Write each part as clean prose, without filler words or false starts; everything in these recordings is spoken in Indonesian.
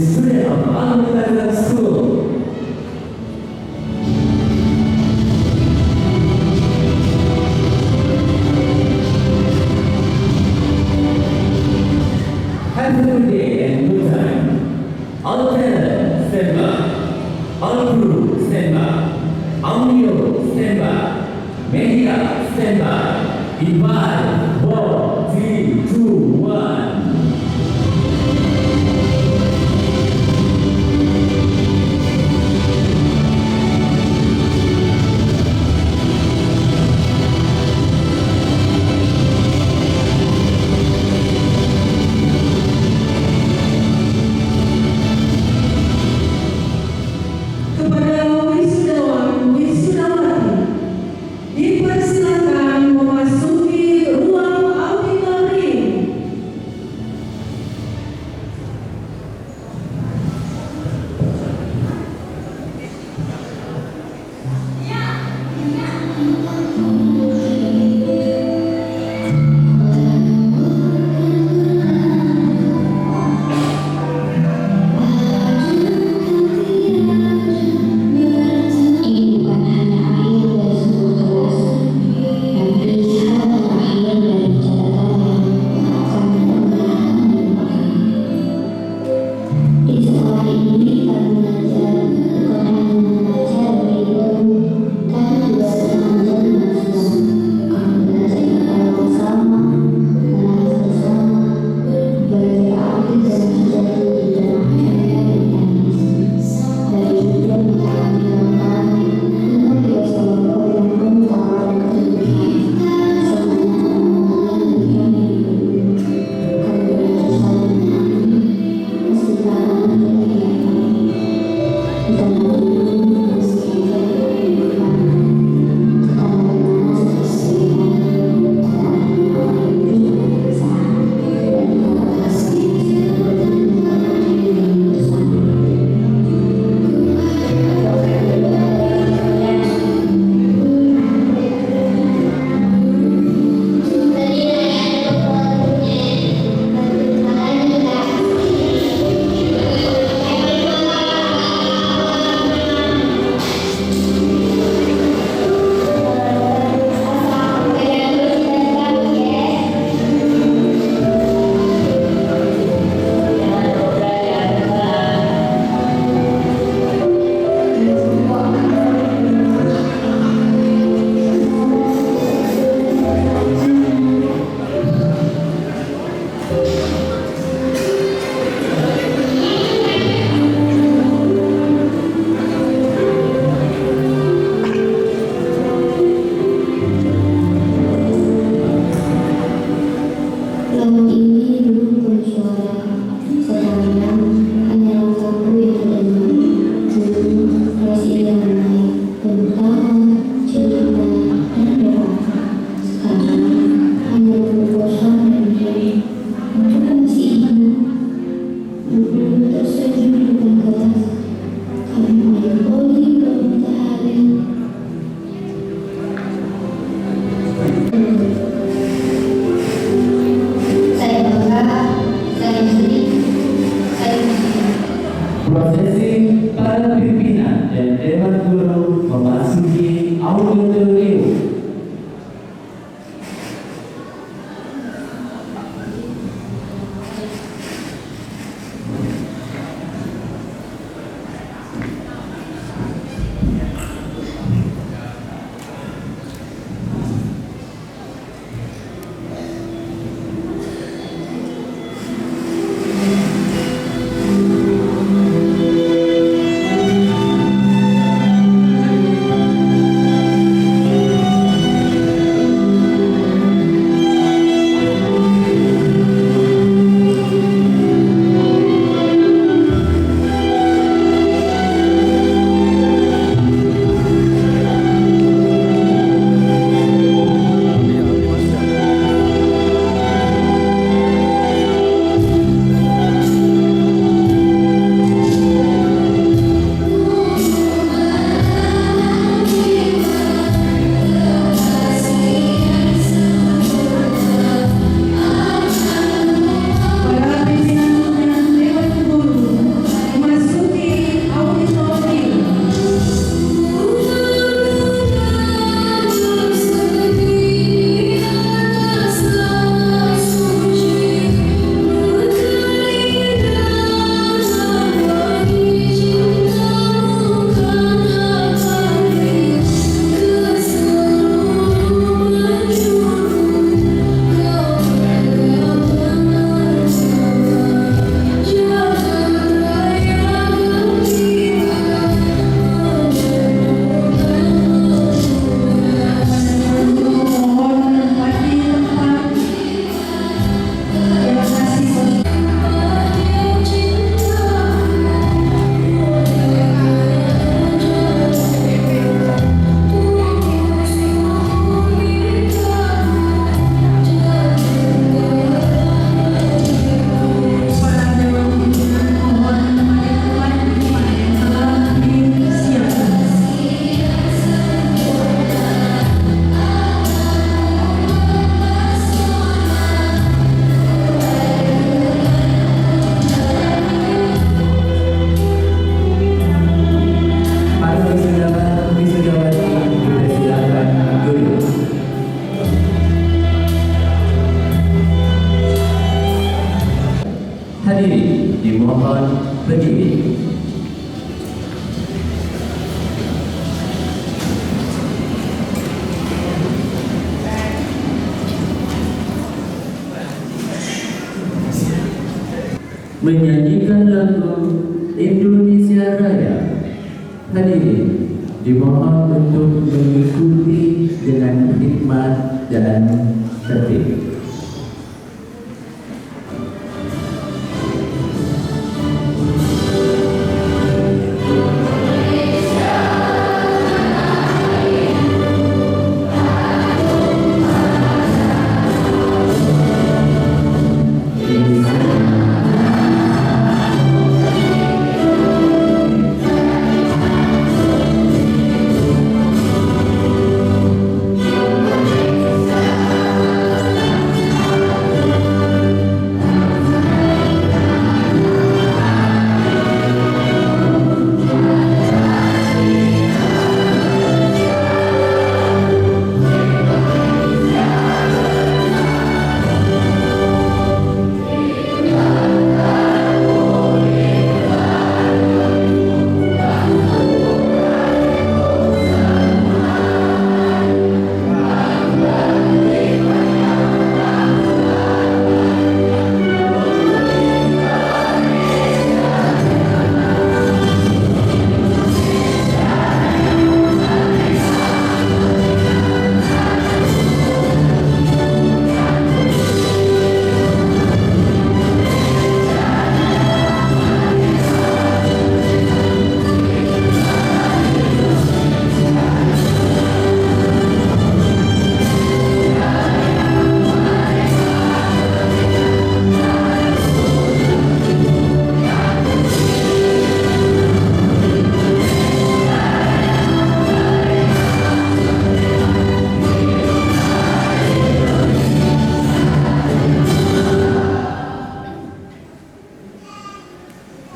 student of Al-Muqaddam School. Have a good day and good time. All talent, stand by. All crew, stand by. Audio, stand by. Media, stand by. In 5, 4, 3, 2, 1. Prosesi para pimpinan dan dewan guru memasuki auditorium. berdiri. Menyanyikan lagu Indonesia Raya. Hadirin dimohon untuk mengikuti dengan hikmat dan tertib.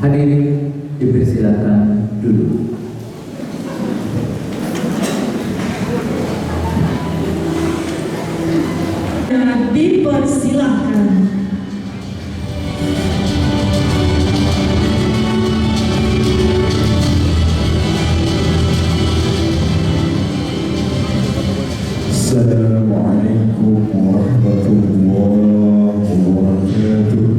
Hadirin dipersilakan duduk. Dipersilakan. Assalamualaikum warahmatullahi wabarakatuh.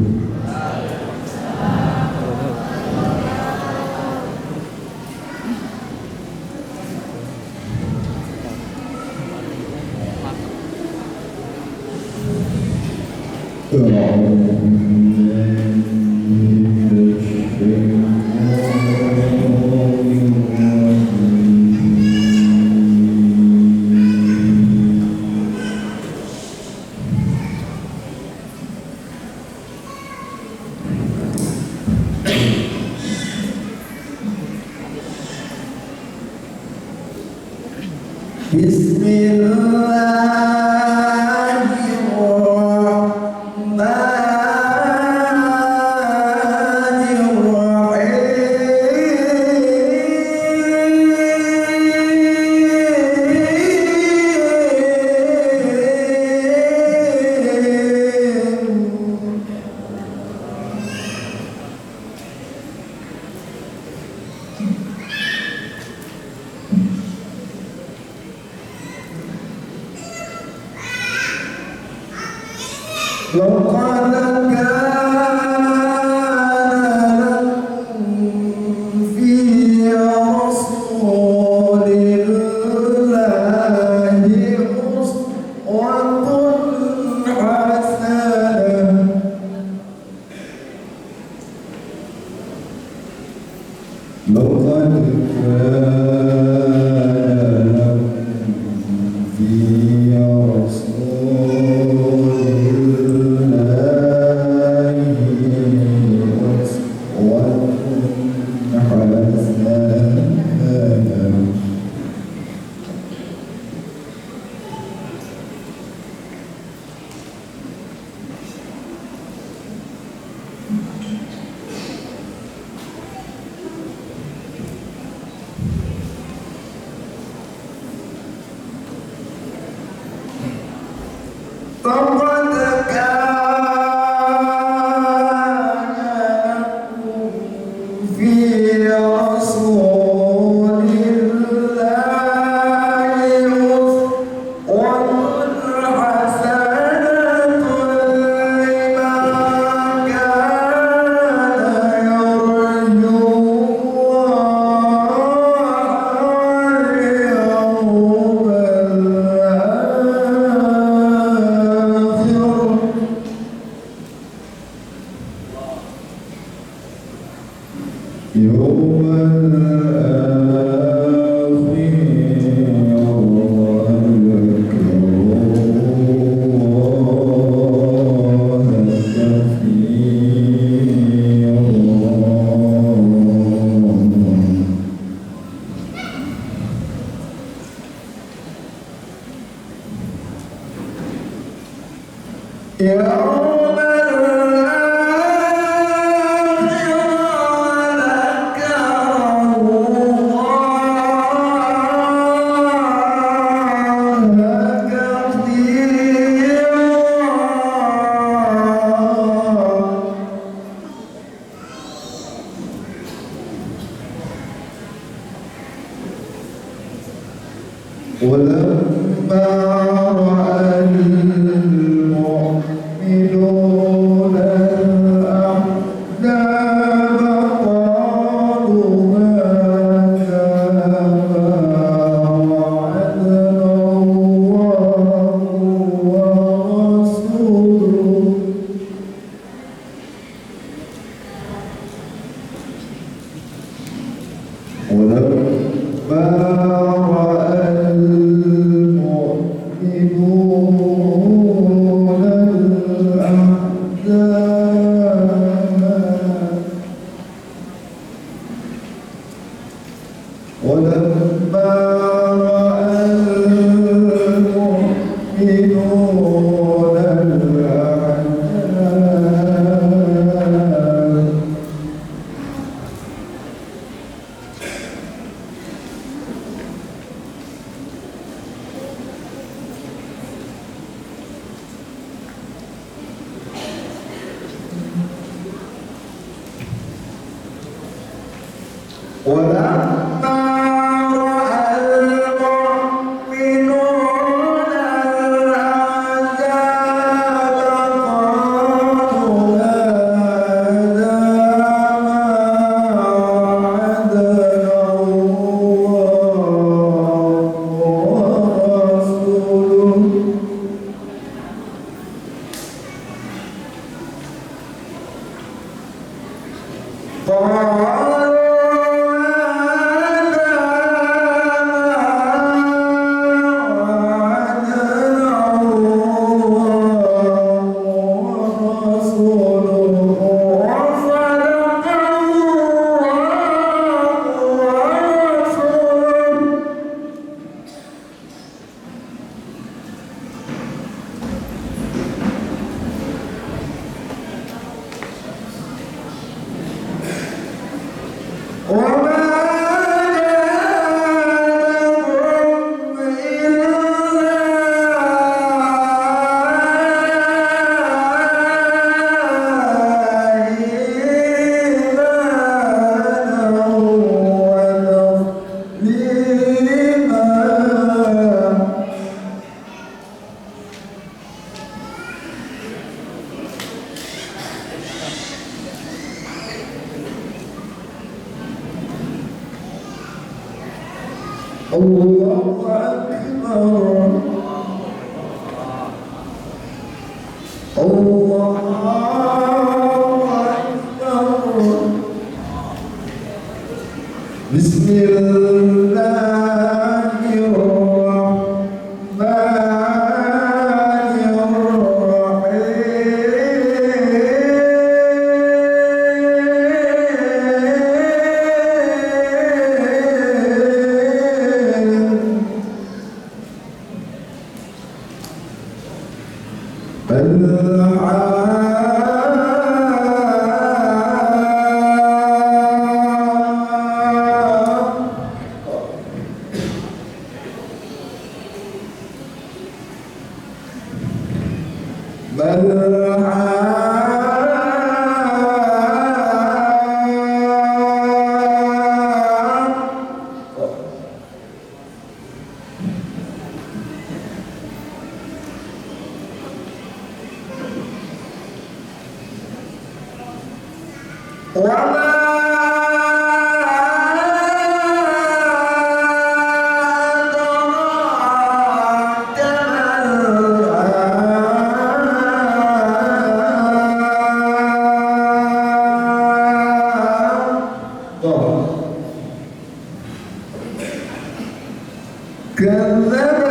كذبت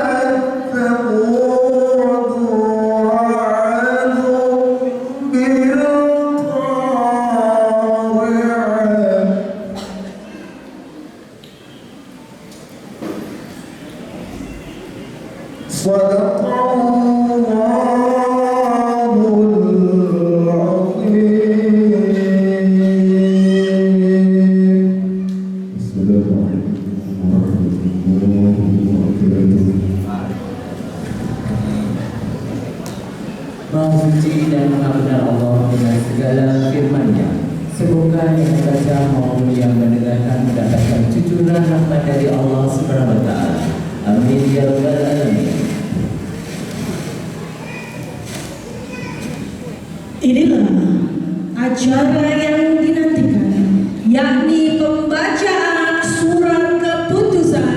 ثمود وعاد بالقارعة صدق الله العظيم. السلام عليكم ورحمة الله وبركاته. Maha suci dan maha benar Allah dengan segala firman-Nya. Semoga yang membaca maupun yang mendengarkan mendapatkan cucuran rahmat dari Allah Subhanahu wa taala. Amin ya rabbal alamin. Inilah acara yang dinantikan, yakni pembacaan surat keputusan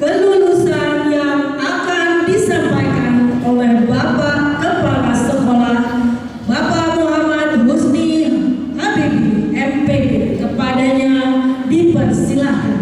kelulusan yang akan disampaikan oleh Bapak Kepala Sekolah Bapak Muhammad Husni Habibi MPD. Kepadanya dipersilahkan.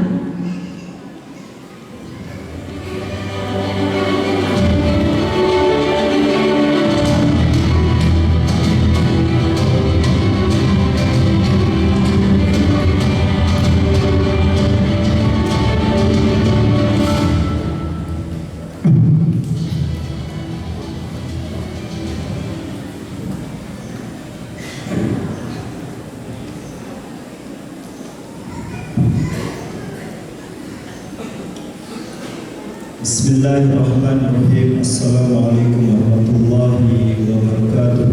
Bismillahirrahmanirrahim. Assalamualaikum warahmatullahi wabarakatuh.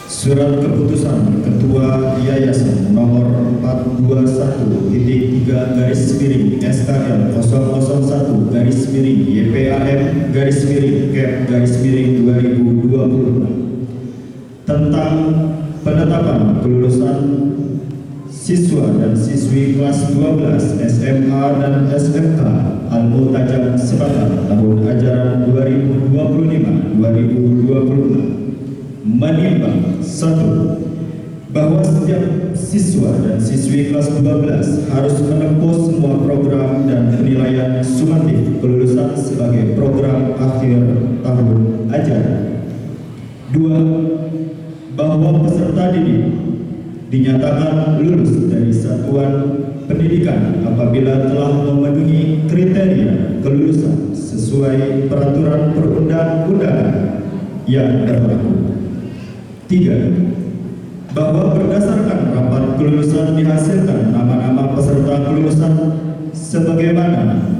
Surat keputusan Ketua Yayasan nomor 421/SKL-001/YPAM-YPAM-2020 tentang penetapan kelulusan siswa dan siswi kelas 12 SMA dan SMK Al-Multajam Selatan tahun ajaran 2025-2026 menimbang 1. Bahwa setiap siswa dan siswi kelas 12 harus menempuh semua program dan penilaian sumatif kelulusan sebagai program akhir tahun ajaran. 2. Bahwa peserta didik dinyatakan lulus dari satuan pendidikan apabila telah memenuhi kriteria kelulusan sesuai peraturan perundang-undangan yang berlaku. 3. Bahwa berdasarkan rapat kelulusan dihasilkan nama-nama peserta kelulusan sebagaimana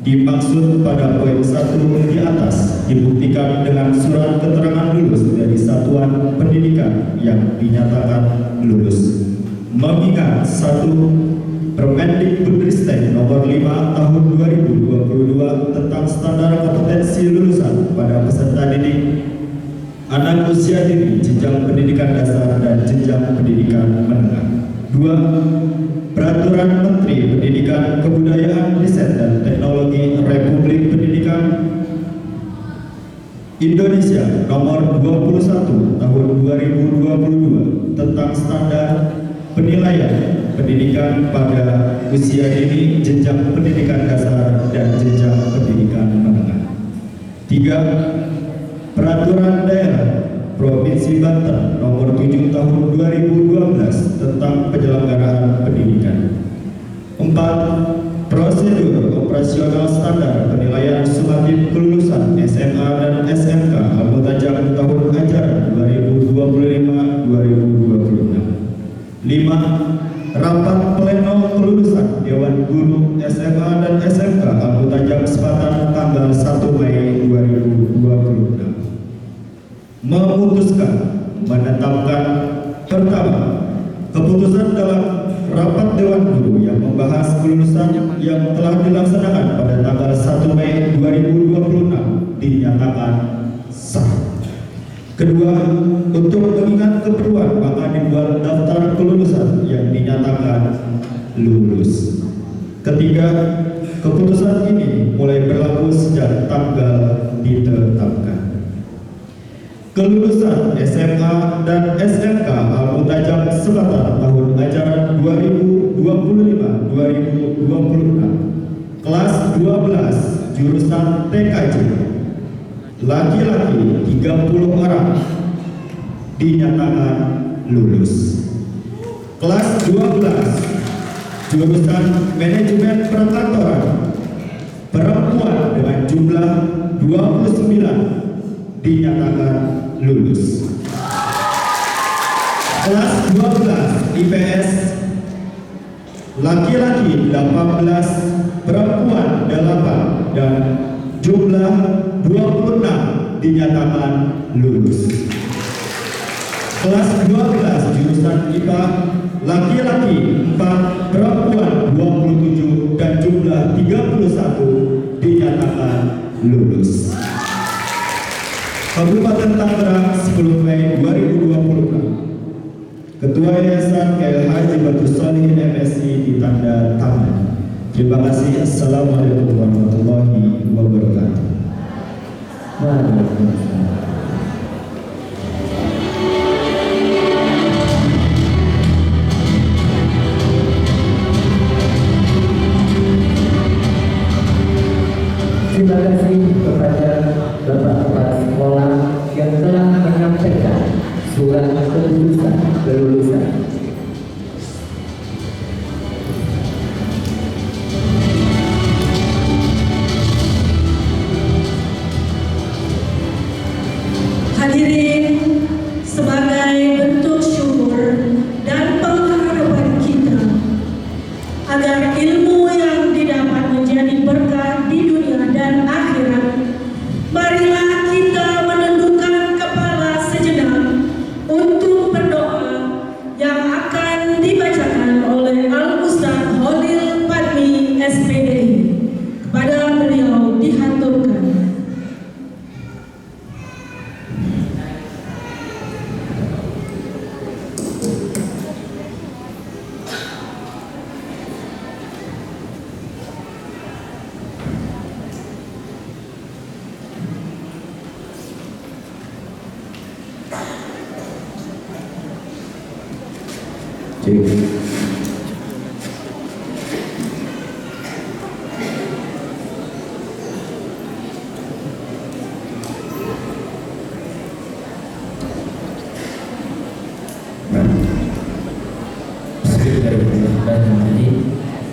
dimaksud pada poin 1 di atas dibuktikan dengan surat keterangan lulus dari satuan pendidikan yang dinyatakan lulus. Mengingat 1. Permendikbudristek nomor 5 tahun 2022 tentang standar kompetensi lulusan pada peserta didik anak usia dini jenjang pendidikan dasar dan jenjang pendidikan menengah. 2. Peraturan Menteri Pendidikan, Kebudayaan, Riset dan Teknologi Republik Pendidikan Indonesia nomor 21 tahun 2022 tentang standar penilaian pendidikan pada usia dini jenjang pendidikan dasar dan jenjang pendidikan menengah. 3. Peraturan Daerah Provinsi Banten nomor 7 tahun 2012 tentang penyelenggaraan pendidikan. 4. Prosedur operasional standar penilaian sumatif kelulusan SMA dan SMK Al-Multajam tahun ajaran 2025-2026. 5. Rapat pleno kelulusan Dewan Guru SMA dan SMK Al-Multajam Selatan tanggal 1 Mei 2026. Memutuskan menetapkan pertama, keputusan dalam rapat Dewan Guru yang membahas kelulusan yang telah dilaksanakan pada tanggal 1 Mei 2026 dinyatakan sah. Kedua, untuk mengingat keperluan maka dibuat daftar kelulusan yang dinyatakan lulus. Ketiga, keputusan ini mulai berlaku sejak tanggal ditetapkan. Kelulusan SMA dan SMK 2026. Kelas 12 jurusan TKJ. Laki-laki 30 orang dinyatakan lulus. Kelas 12 jurusan manajemen perkantoran, perempuan dengan jumlah 29 dinyatakan lulus. Kelas 12 IPS, laki-laki 18, perempuan 8 dan jumlah 26 dinyatakan lulus. Kelas 12 jurusan IPA, laki-laki 4, perempuan 27 dan jumlah 31 dinyatakan lulus. Kabupaten Tangerang 10 Mei 2026. Ketua Yayasan KL Haji Batu Solihin MSI ditanda tangan. Terima kasih. Assalamualaikum warahmatullahi wabarakatuh. Waalaikumsalam. Terima kasih kepada Bapak Kepala Sekolah yang telah menyampaikan surat kelulusan. Hadirin, sebagai bentuk syukur dan pengharapan kita agar ilmu yang didapat menjadi berkah di dunia dan akhirat, marilah kita menundukkan kepala sejenak untuk berdoa yang akan dibacakan oleh Al-Ustaz Holil Padmi SPDI. Kepada beliau dihaturkan.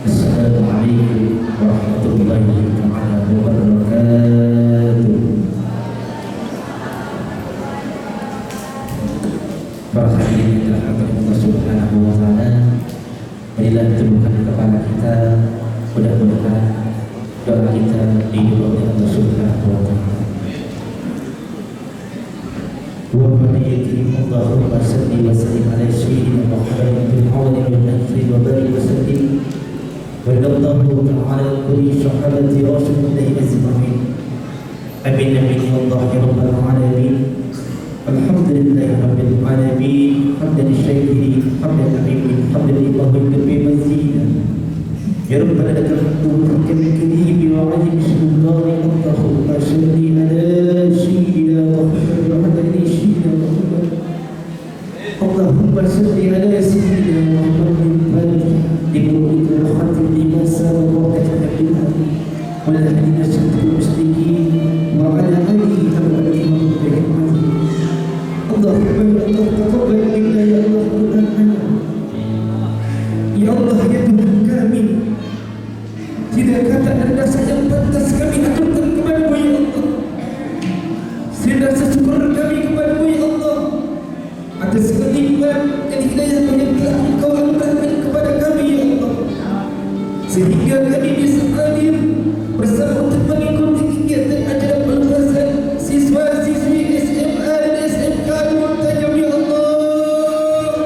Assalamualaikum warahmatullahi wabarakatuh. Para hadirin yang dirahmati Allah Subhanahu wa taala, marilah tundukkan kepala kita, mudah-mudahan doa kita dijawab oleh Allah Subhanahu wa taala. Wa Allahumma salli wa sallim ala sayyidina Muhammadin bil awwal wal akhir wa barik wa sallim wa radallahu ta'ala kulli sahabati rasulillahi ajma'in. Amin amin ya Allah ya rabbal alamin. Alhamdulillahi rabbil alamin. Hamdan syaikhiri, hamdan na'im, hamdan lillahi bi mazida. Ya Rabbana lakal hamdu hakam al-karim wa 'ala bismillahi Allahumma salli ala sayyidina Muhammad wa ala ali sayyidina Muhammad. Allahumma salli ala sayyidina Muhammad بقولك الخاتم لما سبق وكتب بالله والذين سبقوا المسلمين وعلى آله وصحبه برحمته. اللهم ya تقبل منا يا الله قرآننا. Ya Allah ya Tuhan kami, tidak kata anda saja pantas kami aturkan kepada-Mu ya Allah. Sudah sesyukur kami kepada-Mu ya Allah atas kenikmatan dan hidayah yang telah Engkau anugerahkan kepada kami ya Allah, sehingga kami bisa hadir bersama untuk mengikuti kegiatan acara pelunasan siswa-siswi SMA dan SMK Nurul Tajam ya Allah.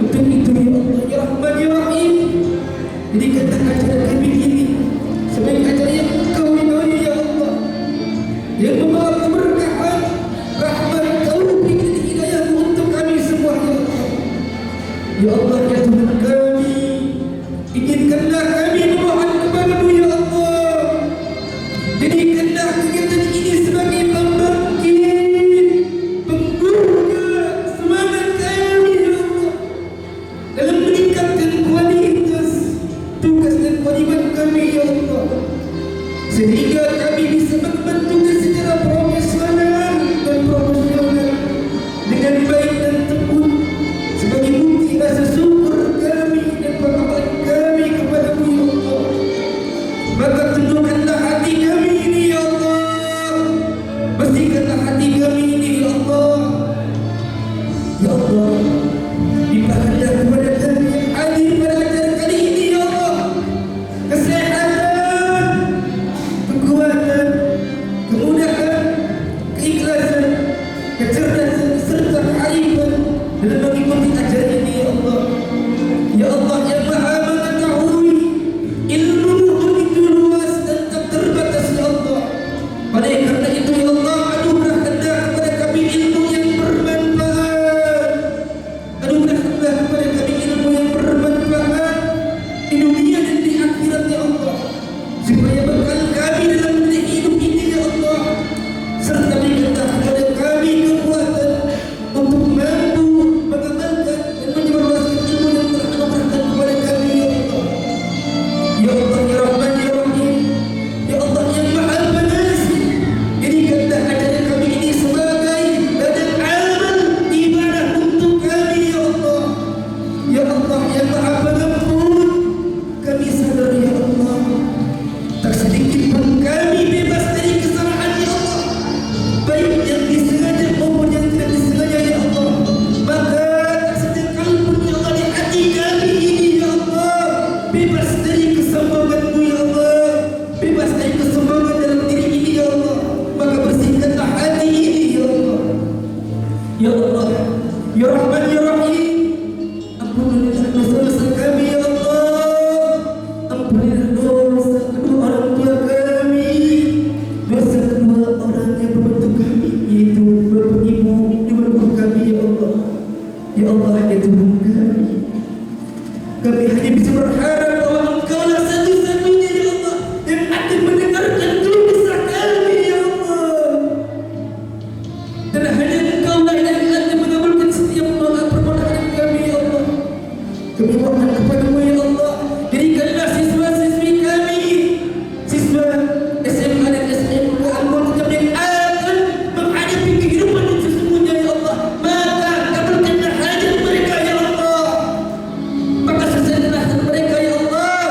Untuk itu ya Allah ya Rahman ya Rahim, jadikanlah acara kami ini sebagai acara yang Engkau ridhoi ya Allah, yang membawa keberkahan, rahmat, taufik dan hidayah untuk kami semua ya Allah. Ya Allah ya Tuhan kami, izinkanlah kami memohon kepada-Mu ya Allah. Jadikanlah kegiatan ini sebagai pembangkit, pengguna semangat kami ya Allah dalam meningkatkan kualitas mengikuti ajaran ini ya Allah. Ya Allah yang Maha Mengetahui, ilmu-Mu begitu luas dan tak terbatas ya Allah. Oleh karena itu ya Allah, anugerahkanlah kepada kami ilmu yang bermanfaat. Anugerahkanlah kepada kami ilmu yang bermanfaat di dunia dan di akhirat ya Allah, supaya bekal kami dalam hidup ini ya Allah, serta berikanlah kepada kami kekuatan untuk mampu mengamalkan dan menyebarluaskan ilmu yang telah anugerahkan kepada kami ya Allah. Ya Allah ya Rahman ya Rahim, ya Allah yang Maha Pengasih, jadikanlah ajaran kami ini sebagai ladang amal ibadah untuk kami ya Allah. Ya Allah yang Maha Pengampun, kami sadar ya Allah, tak sedikit pun kami bebas dari kesalahan ya Allah, baik yang disengaja maupun yang tidak disengaja ya Allah. Maka tak sedekal pun ya Allah di hati kami ini ya Allah, bebas dari kesombongan-Mu ya Allah, bebas dari kesombongan dalam diri ini ya Allah. Maka bersihkanlah hati ini ya Allah. Ya Allah ya Rahman ya Rahim, ampunilah dosa-dosa kami ya Allah. Ampunilah dosa kedua orang tua kami, dosa kedua orang yang membentuk kami, yaitu bapak ibu di bawah kami ya Allah. Ya Allah ya Tuhan kami, kami hanya bisa berharap bahwa Engkau lah satu-satunya ya Allah yang akan mendengarkan keluh kesah kami ya Allah. Dan hanya Engkau lah yang akan mengabulkan setiap doa permohonan kami ya Allah. Kami mohon kepada-Mu ya Allah, jadikanlah siswa-siswi kami, siswa SMA dan SMK anggota yang akan menghadapi kehidupan yang sesungguhnya ya Allah. Maka kabulkanlah hajat mereka ya Allah, maka selesaikanlah mereka ya Allah.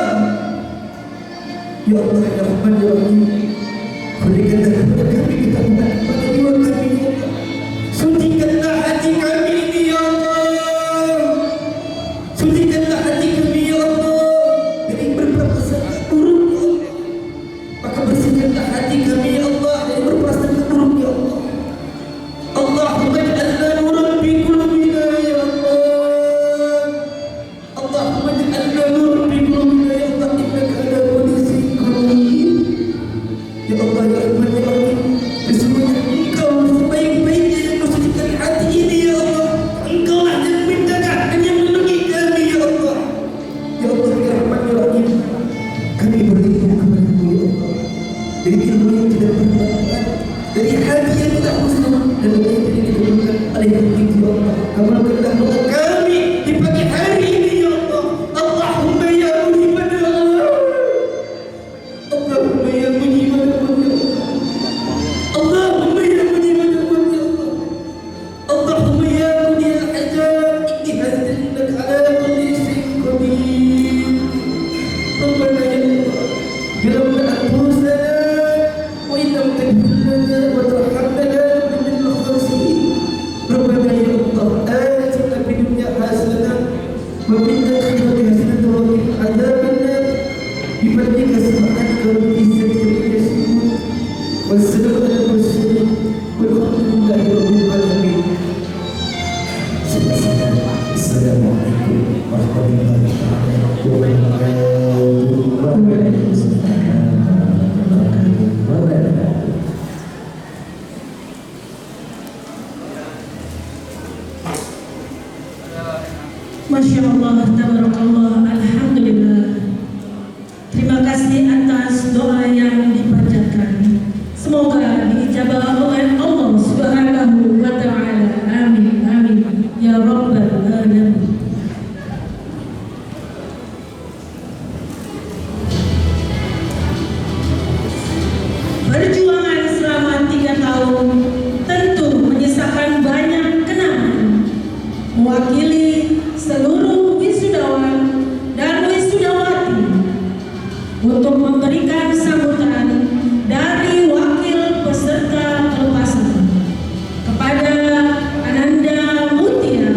Ya Allah ya Rahman ya Rahim, berikanlah kepada kami ketakwaan pada jiwa kami ya Allah. Sucikanlah hati kami ini ya Allah, sucikanlah hati kami ya Allah dari berprasangka buruk ya Allah. Maka bersihkanlah hati kami ya Allah dari berprasangka buruk ya Allah. Allahumma ij'alna nuran fi qulubina ya Allah. Allahumma ij'alna nuran fi qulubina ya Allah, innaka ala kulli syai'in qadir. Ya Allah ya Rahman ya Rahim, sesungguhnya Engkau sebaik-baiknya yang mensucikan hati ini ya Allah. Engkau lah yang menjaga dan yang melindungi kami ya Allah. Ya Allah ya Rahman ya Rahim, kami berlindung kepada-Mu ya Allah, dari ilmu yang tidak bermanfaat, dari hati yang tidak husnul, dan dari yang tidak ditemukan oleh yang itu ya Allah. Kabulkanlah doa kami di pagi hari ini ya Allah. Allahumma ya mujibana Allah, Allahumma ya mujibana Allah, Allahumma ya mujibana Allah, Allahumma ya muniyal hajat, ihdihana innaka ala kulli syai'in qadir. Rabbana ya Allah, jalamna anfusana wa in lam taghfir lana wa tarhamna lanakunanna minal khasirin. Rabbana ya Allah, atina fid dunya hasanah wa fil akhirati hasanah wa qina adzabannar. بفضلك سبحانك رب العزة عما يصفون والسلام على المرسلين والحمد لله رب العالمين. Assalamualaikum warahmatullahi wabarakatuh. Masya Allah, tabarakallah, alhamdulillah. Terima kasih atas doa yang dipanjatkan. Semoga diijabah oleh Allah Subhanahu wa Ta'ala. Amin, amin, ya Rabbal Alamin. Perjuangan selama 3 tahun tentu menyisakan banyak kenangan. Mewakili seluruh wisudawan dan wisudawati untuk memberikan sambutan dari wakil peserta pelepasan kepada Ananda Mutia,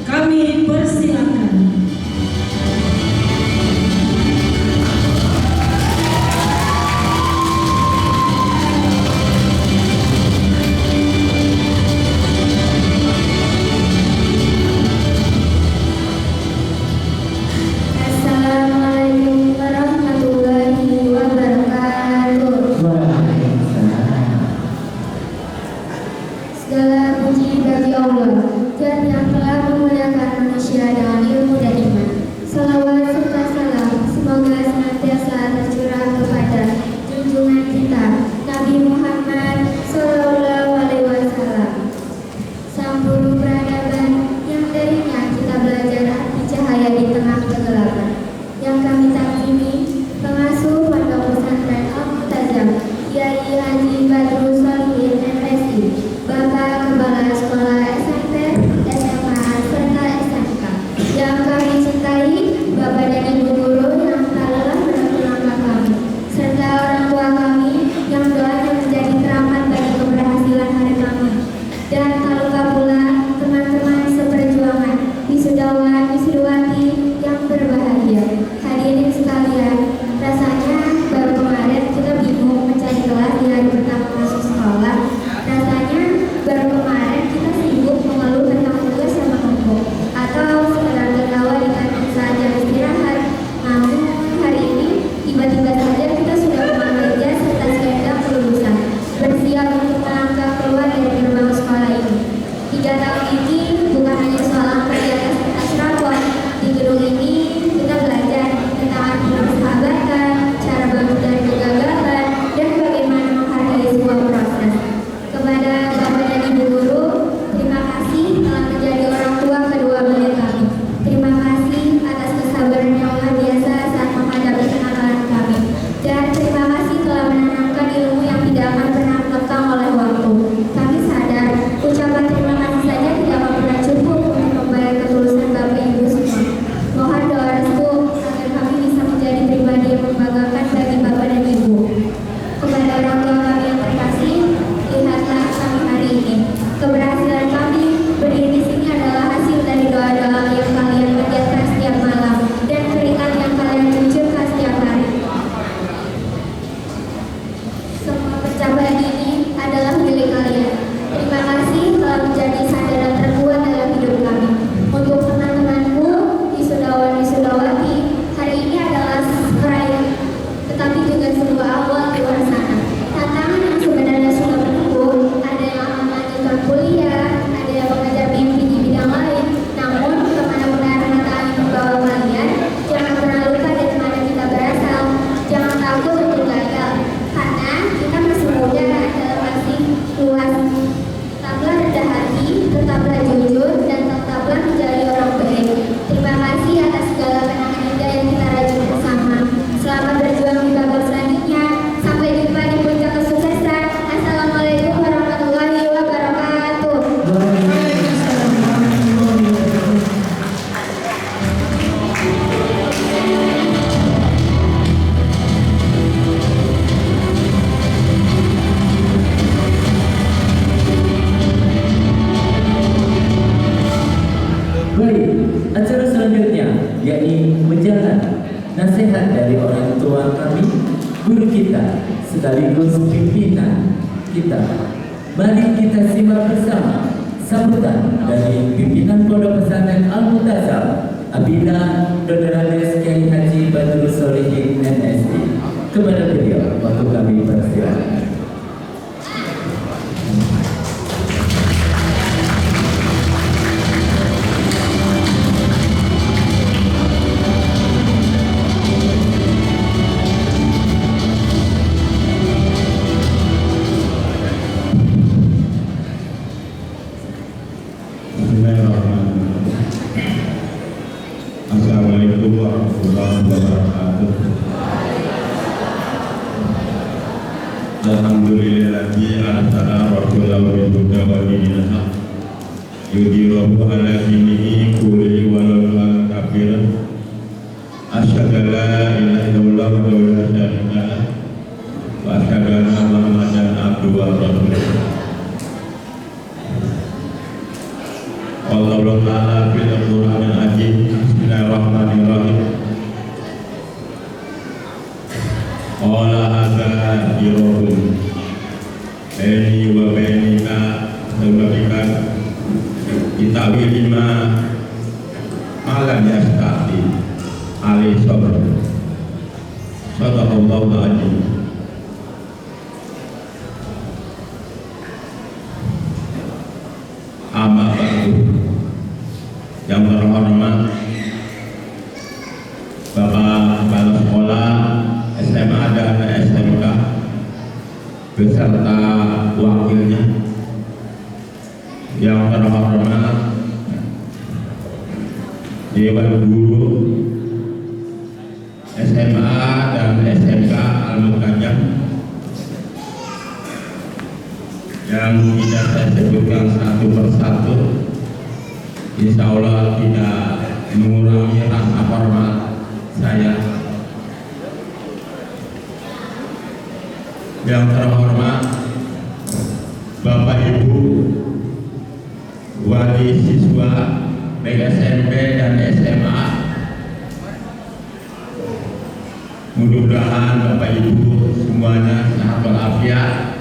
kami persilakan. Baik, acara selanjutnya yakni menjalan nasihat dari orang tua kami, guru kita sekaligus pimpinan kita. Mari kita simak bersama sambutan dari pimpinan Pondok Pesantren Al-Mu'tazam Abina Dr. Andes Kiai Haji Badrul Solihin MSc. Kepada beliau waktu kami persilakan. Assalamualaikum warahmatullahi wabarakatuh. Alhamdulillahi arsala rasulahu bil huda wa dinil haq yudhhirahu ala dinihi kullihi walau kana kafiran. Asyhadu an la ilaha illallah wa la syarika lah wa asyhadu anna Muhammadan abduhu wa rasuluh. Allah Ta'ala fil Qur'anil Azim. Bismillahirrahmanirrahim. Qala hadza dirahum baini wa bainika sababikan kitabi lima malam yastati ali sabr. Sadaqallahu azim. Amma ba'du. Yang terhormat Bapak Kepala Sekolah SMA dan SMK beserta wakilnya, yang terhormat Dewan Guru SMA dan SMK Al-Mu'tazam, yang tidak saya sebutkan satu persatu, insya Allah tidak mengurangi rasa hormat saya. Yang terhormat Bapak Ibu wali siswa baik SMP dan SMA, mudah-mudahan Bapak Ibu semuanya sehat walafiat,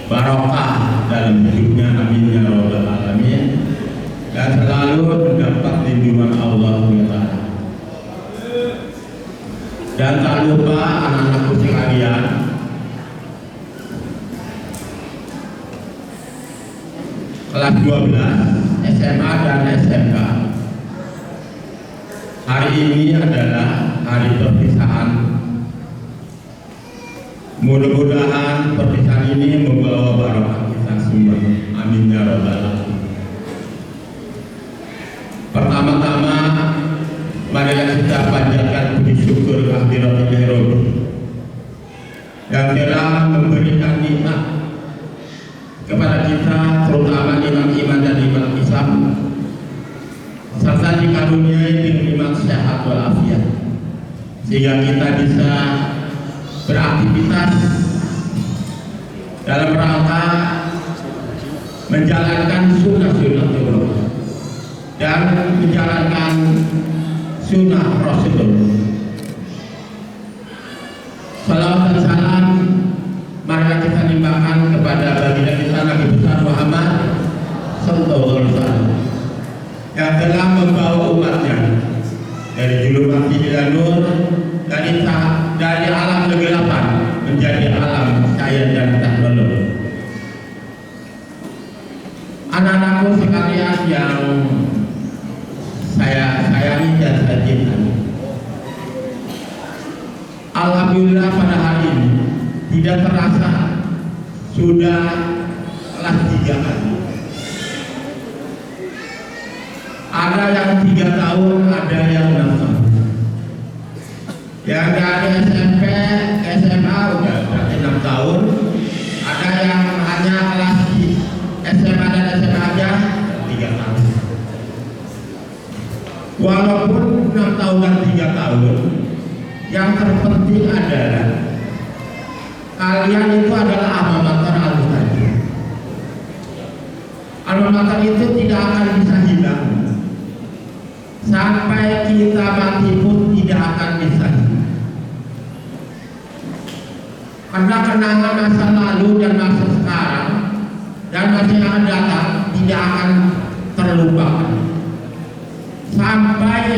barokah dalam hidupnya, amin ya rabbal alamin, dan selalu mendapat lindungan Allah SWT. Dan tak lupa anak-anakku sekalian, kelas 12 SMA dan SMK, hari ini adalah hari perpisahan. Mudah-mudahan perpisahan ini membawa barokah kita semua, amin ya rabbal alamin. Pertama-tama marilah kita panjatkan puji syukur kehadirat Ilahi yang telah memberikan nikmat kepada kita, terutama nikmat iman dan nikmat Islam, serta dikaruniai dengan nikmat sehat walafiat, sehingga kita bisa beraktivitas dalam rangka menjalankan sunnah-sunnah Allah dan menjalankan sunnah Rasulullah. Salawat dan salam marilah kita limpahkan kepada baginda kita Nabi besar Muhammad sallallahu alaihi wasallam yang telah membawa umatnya dari julumat ila nur, dari alam kegelapan menjadi alam cahaya dan teknologi. Anak-anakku sekalian yang saya sayangi dan saya cintai, alhamdulillah pada hari ini tidak terasa sudah kelas 3 kali. Ada yang 3 tahun, ada yang 6 tahun. Yang dari SMP ke SMA udah 6 tahun. Ada yang hanya kelas SMA dan SMA aja 3 tahun. Walaupun 6 tahun dan 3 tahun, yang terpenting adalah kalian itu adalah alma mater Al-Mu'tazam. Alma mater itu tidak akan bisa hilang sampai kita mati pun tidak akan bisa. Karena kenangan masa lalu dan masa sekarang dan masa yang akan datang tidak akan terlupakan. Sampai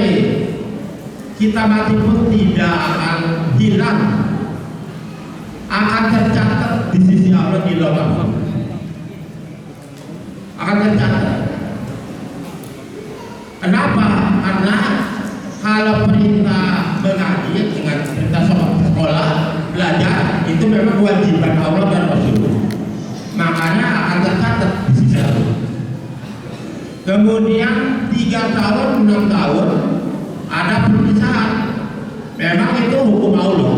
kita mati pun tidak akan hilang, akan tercatat di sisi Allah di lauh mahfuz. Akan tercatat. Kenapa? Karena kalau perintah mengaji dengan perintah sekolah belajar itu memang kewajiban Allah dan Rasul. Makanya akan tercatat di sisi Allah. Kemudian 3 tahun, 6 tahun ada perpisahan. Memang itu hukum Allah.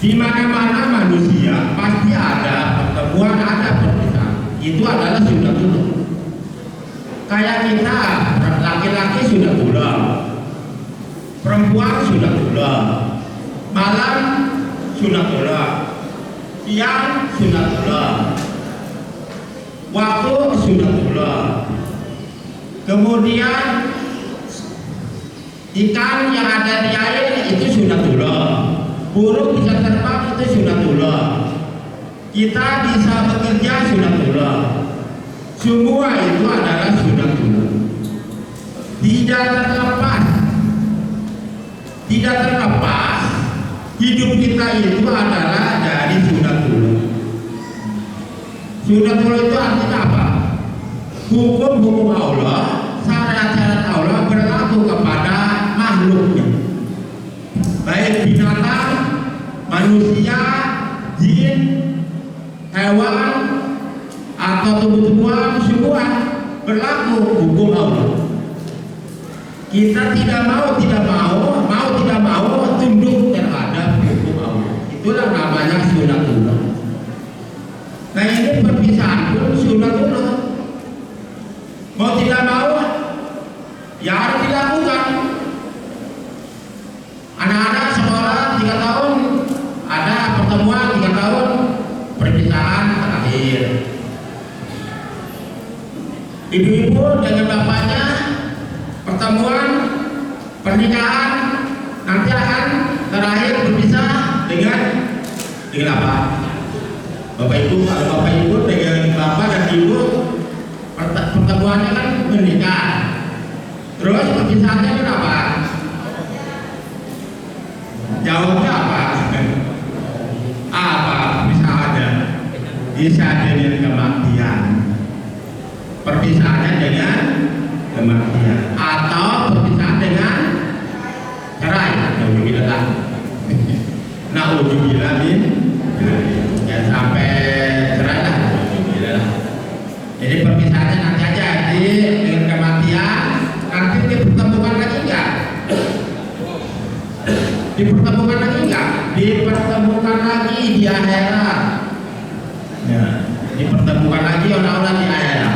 Di mana-mana manusia pasti ada pertemuan, ada perpisahan. Itu adalah sunnatullah. Kayak kita, laki-laki sunnatullah, perempuan sunnatullah, malam sunnatullah, siang sunnatullah, waktu sunnatullah. Kemudian ikan yang ada di air itu sunnatullah, burung bisa terbang itu sunnatullah, kita bisa bekerja sunnatullah. Semua itu adalah sunnatullah. Tidak terlepas hidup kita itu adalah dari sunnatullah. Sunnatullah itu artinya apa? Hukum-hukum Allah, syarat-syarat Allah berlaku kepada makhluknya, baik binatang, manusia, jin, hewan, atau tumbuh-tumbuhan, semua berlaku hukum Allah. Kita tidak mau tunduk terhadap hukum Allah. Itulah namanya sunnatullah. Nah ini perpisahan pun sunnatullah. Mau tidak mau ya harus dilakukan. Anak-anak sekolah 3 tahun ada pertemuan, 3 tahun perpisahan terakhir. Ibu-ibu dengan bapaknya pertemuan pernikahan nanti akan terakhir berpisah dengan apa? Bapak ibu, kalau bapak ibu dengan bapak dan ibu pertemuannya kan menikah. Terus perpisahannya kenapa? Jawabnya apa? Apa perpisahannya? Bisa dengan kematian. Perpisahannya dengan kematian atau perpisahan dengan cerai. Nauzubillah. Nauzubillah min jangan sampai cerai lah. Nauzubillah. Jadi perpisahannya nanti aja dengan kematian. Nanti dipertemukan lagi enggak? Dipertemukan lagi enggak? Dipertemukan lagi di akhirat. Ya, dipertemukan lagi orang-orang di akhirat.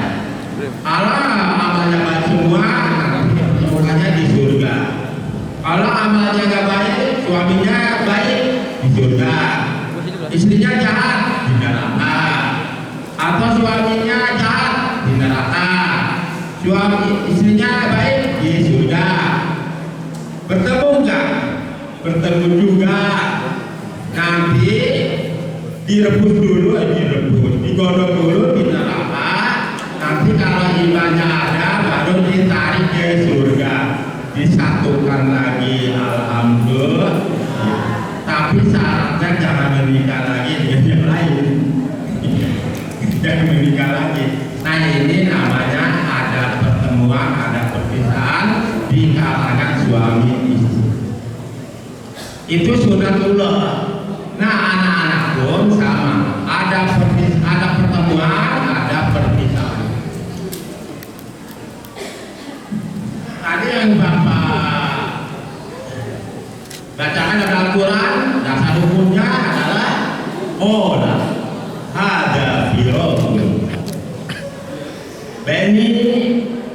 Allah amalnya baik semua, nanti pertemuannya di surga. Kalau amalnya nggak baik, suaminya baik di surga, istrinya jahat di neraka, atau suaminya jahat di neraka, istrinya baik di surga. Bertemu enggak? Bertemu juga. Nanti direbus dulu, digodok dulu di neraka. Nanti kalau imannya ada baru ditarik ke surga, disatukan lagi, alhamdulillah. Tapi syaratnya jangan menikah lagi dengan yang lain. Jangan menikah lagi. Nah ini namanya ada pertemuan, ada perpisahan di kalangan suami istri. Itu sunnatullah. Nah anak-anak pun sama. Ada pertemuan, ada perpisahan. Tadi yang Bapak bacakan dalam Al-Quran, dasar hukumnya adalah ada firaqun bani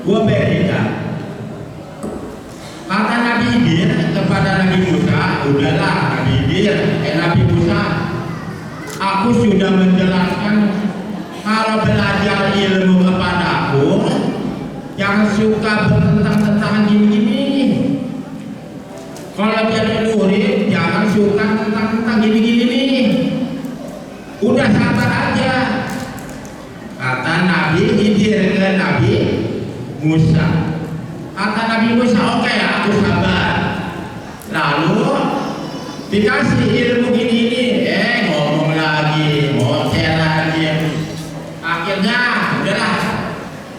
wa banika. Kata Nabi Khidir kepada Nabi Musa, udahlah Nabi Khidir, Nabi Musa, aku sudah menjelaskan kalau belajar ilmu kepadaku Jangan suka bertentang-tentangan gini-gini. Kalau jadi murid, jangan suka tentang gini-gini nih. Udah sabar aja. Kata Nabi Khidir ke Nabi Musa. Kata Nabi Musa, oke, aku sabar. Lalu dikasih ilmu gini-gini, ngomong lagi, ngoceh lagi. Akhirnya udahlah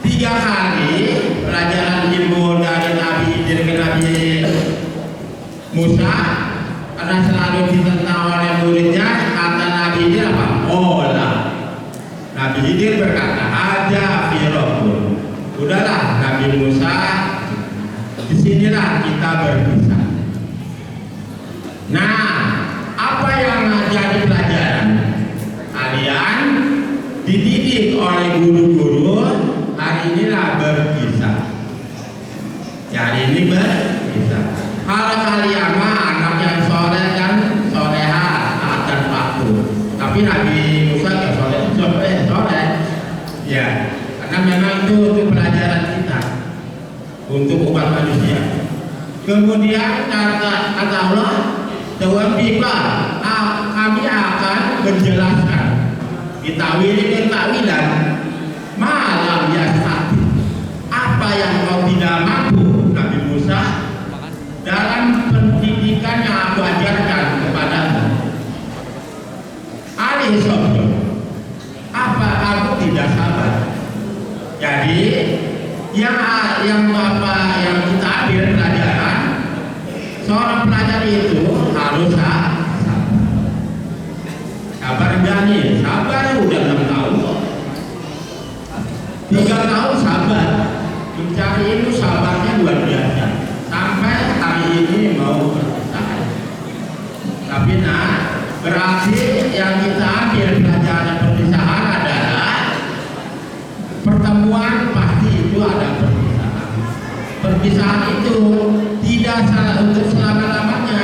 3 kali pelajaran ilmu dari Nabi Khidir ke Nabi Musa, karena selalu ditentang oleh muridnya. Kata Nabi Khidir apa? Olah. Nabi Khidir berkata, ada firokun. Udahlah Nabi Musa, disinilah kita berpisah. Nah, apa yang jadi pelajaran? Kalian dididik oleh guru-guru, hari inilah berpisah. Hari ini berpisah. Kalau kalian mah anak yang soleh kan soleha dan patuh. Tapi Nabi Musa ya soleh. Ya, karena memang itu untuk pelajaran kita, untuk umat manusia. Kemudian kata Allah, kami akan menjelaskan tawilan malam yastati, apa yang kau tidak mampu Nabi Musa dalam pendidikan yang aku ajarkan kepadamu. Alih sabda, apa kamu tidak sabar? Jadi yang kita ambil pelajaran, seorang pelajar itu harus sabar. Nih, sabar udah 6 tahun, 3 tahun sabar, mencari ilmu sabarnya luar biasa. Sampai hari ini mau berpisah. Tapi berarti yang kita ambil pelajaran perpisahan adalah pertemuan pasti itu ada perpisahan. Perpisahan itu tidak salah untuk selama-lamanya,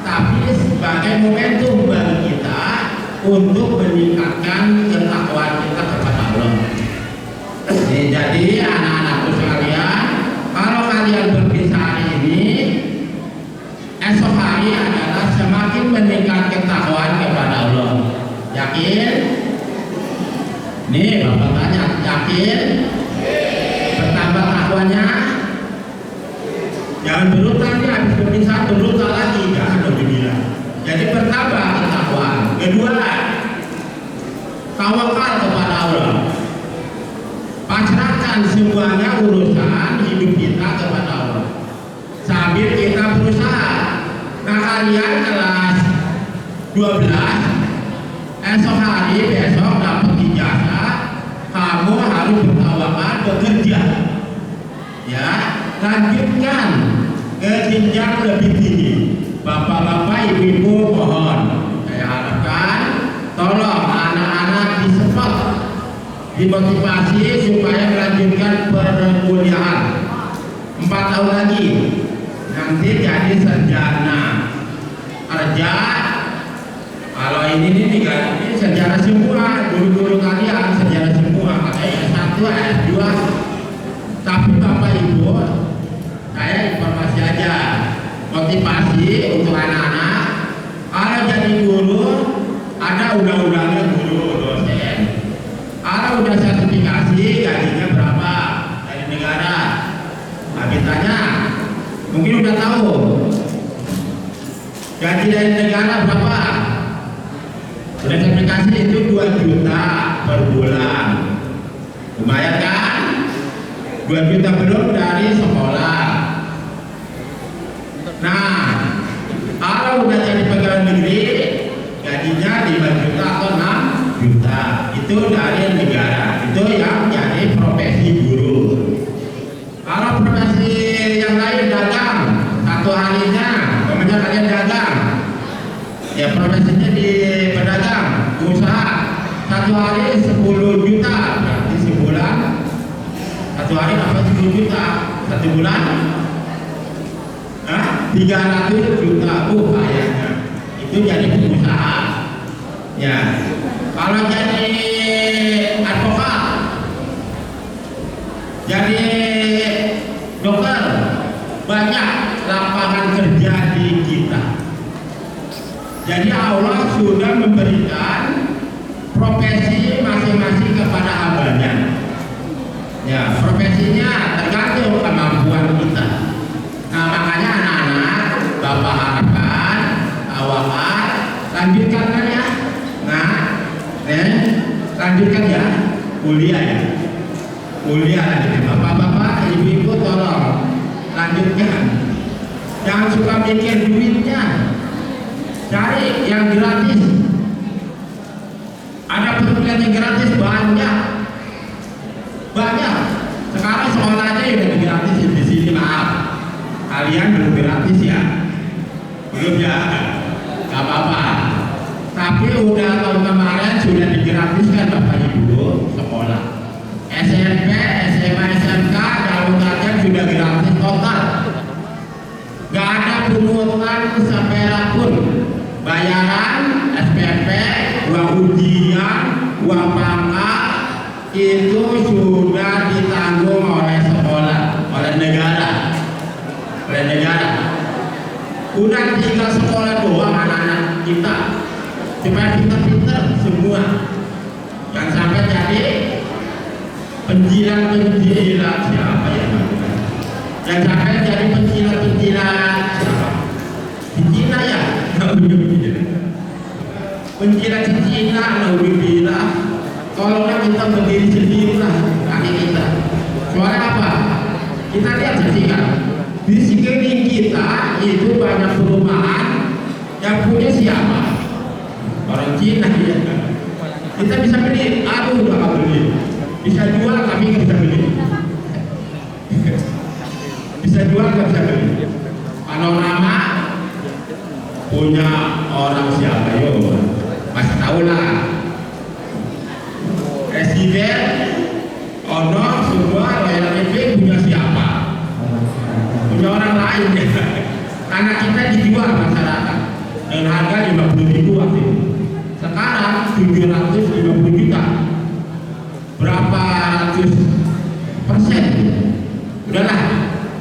tapi sebagai momentum bagi kita untuk meningkatkan ketakwaan kita kepada Allah. Jadi anak-anakku sekalian, kalau kalian berpisah hari ini, esok hari adalah semakin meningkat ketakwaan kepada Allah. Yakin? Nih Bapak tanya, yakin? Bertambah takwanya? Jangan berutang nih, habis berpisah berutang lagi, jangan dibilang. Jadi bertambah ketakwaan. Kedua, tawakal kepada Allah. Pasrahkan semuanya urusan hidup kita kepada Allah sambil kita berusaha. Nah, kalian kelas 12 esok hari besok dapat ijazah, kamu harus bertawakal bekerja, ya, lanjutkan ke jenjang lebih tinggi. Bapak-bapak, ibu-ibu, mohon saya harapkan tolong anak-anak disupport, dimotivasi supaya melanjutkan perkuliahan 4 tahun lagi, nanti jadi sarjana kerja. Kalau ini sarjana semua, guru-guru kalian sarjana semua, katanya S1, S2. Tapi Bapak Ibu, saya informasi aja, motivasi untuk anak-anak. Kalau jadi guru, ada undang-undangnya guru dosen. Kalau udah sertifikasi, gajinya berapa dari negara? Habis tanya, mungkin udah tahu. Gaji dari negara berapa? Udah sertifikasi itu 2 juta per bulan. Lumayan kan? 2 juta belum dari sekolah. Nah, kalau udah jadi pegawai negeri, gajinya 5 juta atau 6 juta. Itu dari negara. Itu yang jadi profesi guru. Kalau profesi yang lain dagang, satu harinya, pokoknya kalian dagang, ya profesinya di pedagang, usaha, satu hari 10 juta, berarti sebulan, satu hari dapat 10 juta, satu bulan 300 juta kayaknya. Itu jadi pengusaha. Ya, kalau jadi advokat, jadi Jadi Allah sudah memberikan profesi masing-masing kepada hambanya. Ya, profesinya tergantung kemampuan kita. Nah, makanya anak-anak, Bapak harapkan, awalan, lanjutkan kan ya. Nah, lanjutkan ya, kuliah ya. Kuliah lanjutkan. Bapak-bapak, ibu-ibu tolong lanjutkan. Jangan suka mikir duitnya. Cari yang gratis. Ada perkuliahan yang gratis banyak. Banyak. Sekarang sekolahnya udah gratis di sini, maaf. Kalian belum gratis ya? Belum ya? Gak apa-apa. Tapi udah tahun kemarin sudah digratiskan Bapak Ibu sekolah. SMP, SMA, SMK, dalam target sudah gratis total. Gak ada pungutan seperak pun. Bayaran SPP, uang ujian, uang pangkat itu sudah ditanggung oleh sekolah, oleh negara. Udah tinggal sekolah doang anak-anak kita supaya pinter-pinter semua. Jangan sampai jadi penjilat siapa ya? Jangan sampai jadi penjilat siapa? Penjilat ya? Penjilat alhamdulillah. Tolonglah kita berdiri sendirilah kaki kita. Soalnya apa? Kita lihat saksikan. Di sekeliling kita itu banyak perumahan yang punya siapa? Orang Cina ya. Kita bisa beli, aduh udah gak beli. Bisa jual kami nggak bisa beli. Bisa jual nggak bisa beli. Kalau nama punya orang siapa yo? Masih tahu lah. Presiden, honor semua layanan itu punya siapa? Punya orang lain ya. Karena kita dijual masyarakat dengan harga 50.000 waktu itu. Sekarang 750 juta. Berapa ratus persen? Udahlah.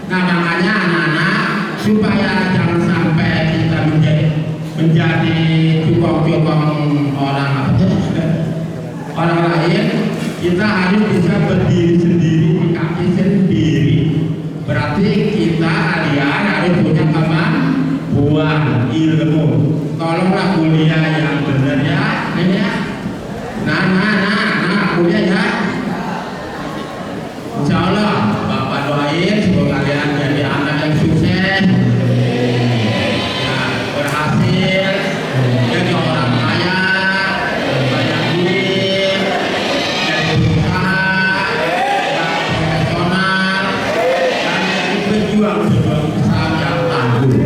Nah, makanya anak-anak supaya jangan sampai kita menjadi cukong-cukong orang lain, kita harus bisa berdiri sendiri di kaki sendiri. Berarti kita kalian harus punya kemampuan ilmu. Tolonglah kuliah yang benar ya, ini ya. Nah, kuliah ya. Insya Allah Bapak doain semoga kalian jadi anak yang sukses, berhasil, jadi orang kaya, banyak duit, jadi berusaha, profesional, dan jadi berjuang Islam yang tangguh.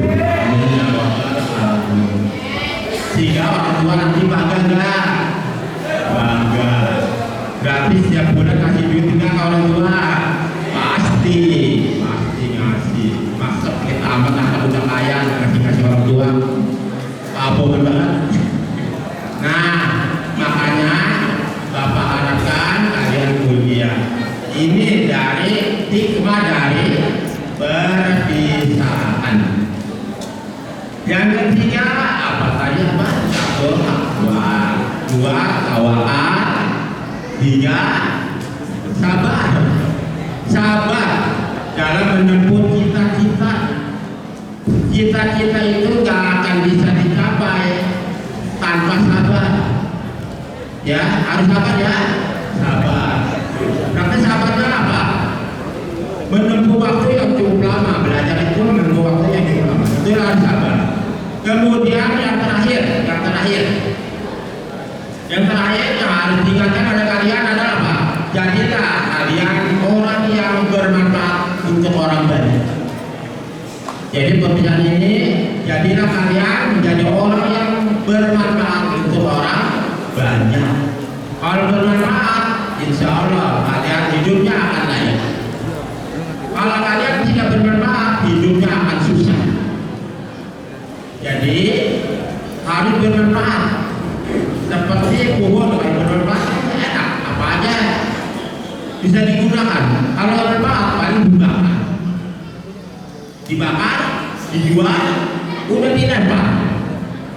Sehingga orang tua nanti bangga enggak? Bangga. Gratis setiap bulan kasih duit enggak ke orang tua? Pasti ngasih. Masa kita amat udah kaya ngasih orang tua? Apa banget? Nah, makanya Bapak harapkan kalian kuliah. Ini dari hikmah dari perpisahan. Yang ketiga apa tadi apa? Dua tawakal. Tiga sabar dalam menempuh cita-cita. Cita-cita itu gak akan bisa dicapai tanpa sabar. Ya, harus sabar ya. Sabar. Tapi sabarnya apa? Menempuh waktu yang cukup lama. Belajar itu menempuh waktu yang cukup lama. Itu harus sabar. Kemudian yang terakhir yang harus diingatkan pada kalian adalah apa? Jadilah kalian orang yang bermanfaat untuk orang banyak. Jadi perbincangan ini, jadilah kalian menjadi orang yang bermanfaat untuk orang banyak. Kalau bermanfaat, insya Allah kalian hidupnya akan layak. Kalau kalian tidak bermanfaat, hidupnya akan susah. Jadi harus bermanfaat. Seperti pohon kalau bermanfaat enak, apa aja bisa digunakan. Kalau bermanfaat paling dibakar, dijual, udah dilempar.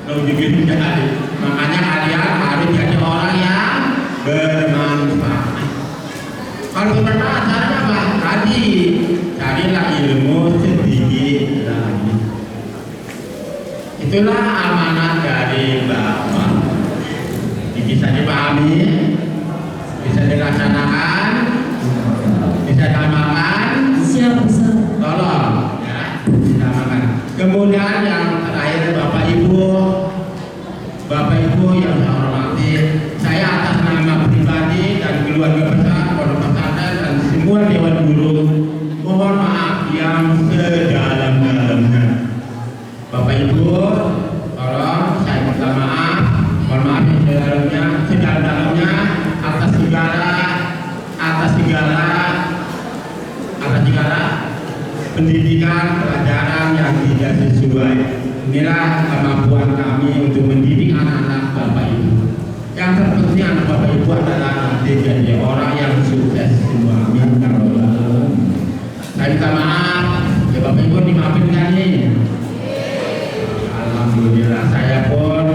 Makanya kalian harus jadi orang yang bermanfaat. Kalau bermanfaat caranya apa? Tadi carilah ilmu sedikit lagi. Itulah amanat dari Bapak. Bisa dipahami, bisa dilaksanakan, bisa diamalkan. Siap, Ustaz. Tolong ya, diamalkan. Kemudian yang terakhir Bapak Ibu yang saya hormati, saya atas nama pribadi dan keluarga besar Pondok Pesantren dan semua dewan guru mohon maaf yang sedalam-dalamnya. Bapak Ibu, tolong saya minta maaf, mohon maaf yang sedalam-dalamnya atas segala pendidikan pelajaran yang tidak sesuai. Inilah kemampuan kami untuk mendidik anak-anak Bapak Ibu. Yang terpenting anak Bapak Ibu adalah nanti jadi orang yang sukses semua. Amin. Saya minta maaf, ya Bapak Ibu dimaafin kan nih? Alhamdulillah, saya pun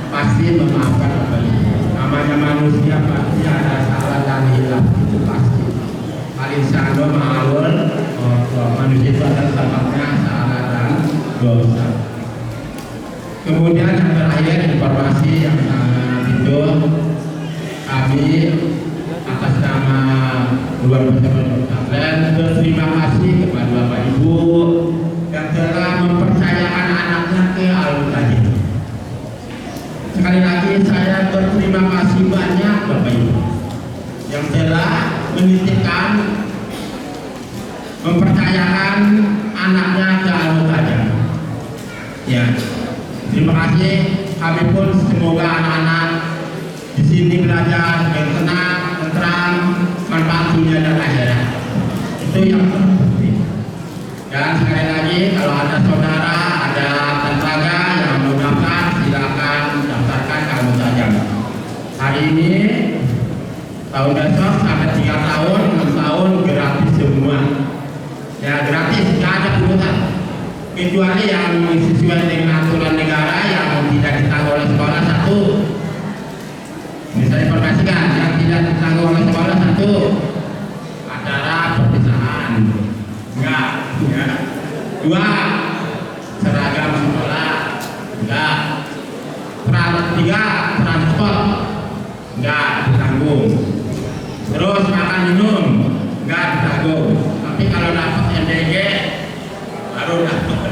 pasti memaafkan Bapak Ibu. Namanya manusia pasti ada salah dan hilaf, itu pasti. Al-insanu ma'alul manusia itu adalah sebabnya salah dan dosa. Kemudian yang terakhir informasi yang sangat itu kami atas nama keluarga pesantren berterima kasih kepada Bapak Ibu yang telah mempercayakan anaknya ke Al-Tajid. Sekali lagi saya berterima kasih banyak Bapak Ibu yang telah menitipkan mempercayakan anaknya ke Al-Tajid. Ya, terima kasih. Kami pun semoga anak-anak di sini belajar dengan tenang, tentram, manfaat dunia dan akhirat. Itu yang penting. Dan sekali lagi, kalau ada saudara, ada tetangga yang mau daftar, silakan daftarkan kamu saja. Hari ini, tahun besok sampai 3 tahun, 6 tahun gratis semua. Ya gratis, nggak ada pungutan. Kecuali yang sesuai dengan aturan negara yang tidak ditanggung oleh sekolah satu. Bisa diinformasikan yang tidak ditanggung oleh sekolah satu. Acara perpisahan, enggak. Ya. 2. Seragam sekolah, enggak. 3. Transport, enggak ditanggung. Terus makan minum, enggak ditanggung. Tapi kalau dapat MDG baru dapat.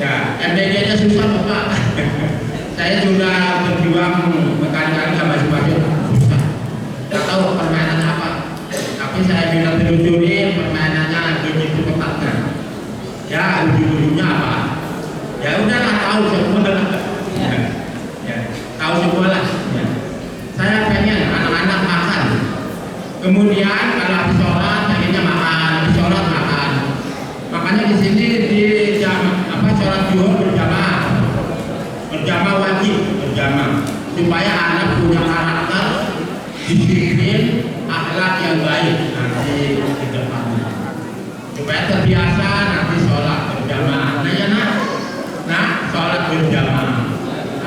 Ya, MDG-nya susah Bapak. Saya sudah berjuang berkali-kali sama baju susah. Tidak tahu permainan apa. Tapi saya bilang telusuri permainannya begitu ketatnya. Ya, ujung-ujungnya apa? Ya udahlah, tahu semua. Ya, tahu semua lah. Ya. Saya pengen anak-anak makan. Kemudian kalau habis sholat, pengennya makan. Habis sholat makan. Makanya di sini di sholat zuhur berjamaah wajib supaya anak punya karakter, disiplin, akhlak yang baik nanti di depannya. Supaya terbiasa nanti sholat berjamaah. Nah, sholat berjamaah.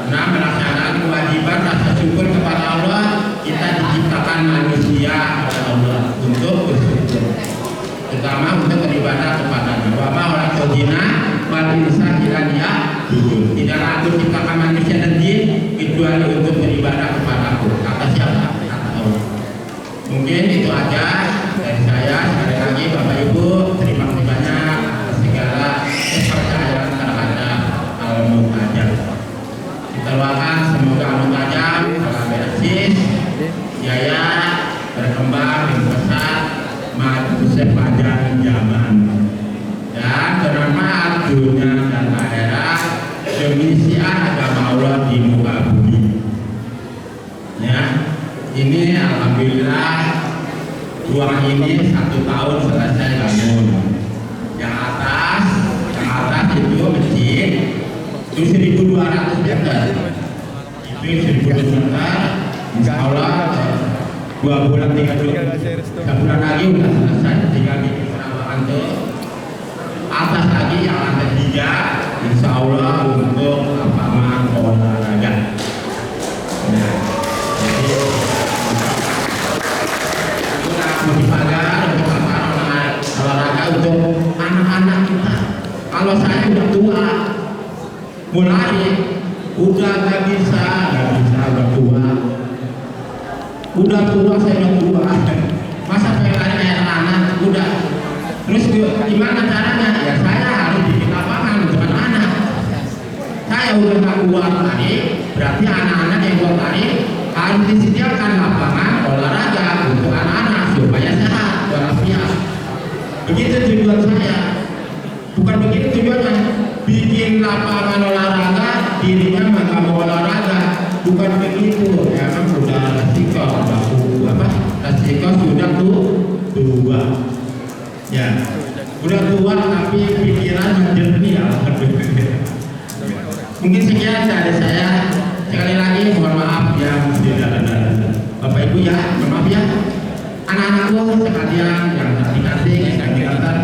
Karena melaksanakan kewajiban rasa syukur kepada Allah, kita diciptakan manusia oleh Allah untuk bersyukur. Terutama untuk beribadah kepada-Nya. Wa ma khalaqtul jinna wal insa illa liya'budun. Tidaklah aku ciptakan manusia dan jin kecuali untuk beribadah kepada-Ku. Kata siapa? Kata Allah. Mungkin itu aja dari saya. Sekali lagi Bapak Ibu, terima kasih banyak atas segala kepercayaan terhadap Al-Muntajam. Kita doakan semoga Al-Muntajam dalam beresis, jaya, berkembang dan besar, maju sepanjang zaman, dan bermanfaat dunia dan akhirat demi syiar agama Allah di muka bumi. Ya, ini alhamdulillah ruang ini 1 tahun selesai bangun. Yang atas itu masjid itu 1.200 meter. Itu 1.200 meter. Insya Allah 2 bulan 3 bulan lagi udah selesai. Tinggal bikin perawatan tuh atas lagi yang lantai 3. Insya insya Allah untuk lapangan olahraga. Nah, jadi kita motivasi untuk lapangan olahraga untuk anak-anak kita. Kalau saya udah tua, mulai udah nggak bisa, udah tua saya udah tua. Masa pengen lari kayak anak-anak, udah. Terus gimana caranya? Ya saya harus bikin lapangan untuk anak-anak. Saya udah nggak kuat lari, berarti anak-anak yang kuat lari harus disediakan lapangan olahraga untuk anak-anak supaya sehat, walafiat. Begitu tujuan saya. Bukan begitu tujuannya. Bikin lapangan olahraga, dirinya nggak mau olahraga. Bukan begitu. Ya kan sudah resiko sudah tua. Ya, udah tua tapi pikiran jernih ya. Mungkin sekian dari saya. Sekali lagi mohon maaf yang tidak ada. Bapak Ibu ya, mohon maaf ya. Anak-anakku sekalian yang dikasih, yang dikatakan